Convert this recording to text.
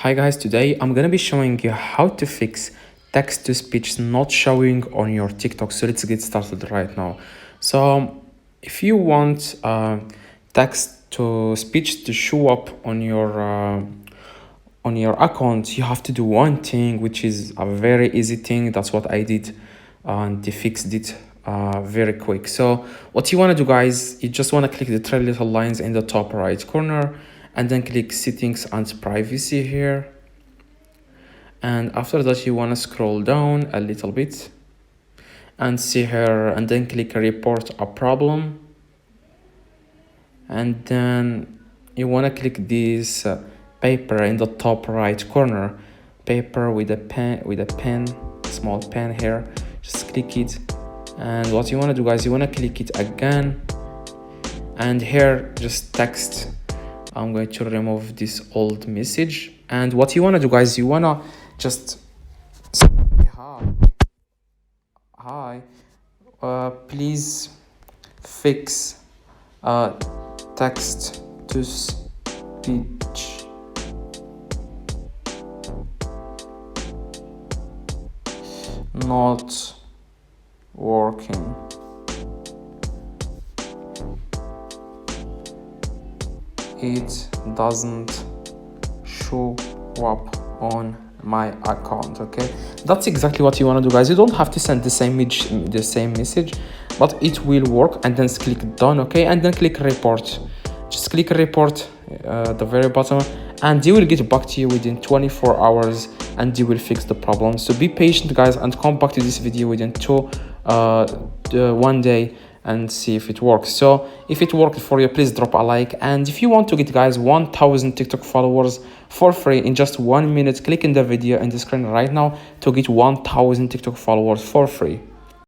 Hi guys, today I'm gonna be showing you how to fix text to speech not showing on your TikTok. So let's get started right now. So if you want text to speech to show up on your account, you have to do one thing, which is a very easy thing. That's what I did, and they fixed it very quick. So what you want to do, guys, you just want to click the three little lines in the top right corner and then click settings and privacy here. And after that you want to scroll down a little bit and see here, and then click report a problem, and then you want to click this paper in the top right corner, paper with a pen, small pen here. Just click it, and what you want to do, guys, you want to click it again, and here just text. I'm going to remove this old message, and what you want to do, guys, you want to just say hi, please fix text to speech not working. It doesn't show up on my account. Okay, that's exactly what you want to do, guys. You don't have to send the same message, but it will work. And then click done. Okay, and then click report. Just click report at the very bottom, and they will get back to you within 24 hours and they will fix the problem. So be patient, guys, and come back to this video within 1 day and see if it works. So if it worked for you, please drop a like. And if you want to get, guys, 1000 TikTok followers for free in just 1 minute, click in the video in the screen right now to get 1000 TikTok followers for free.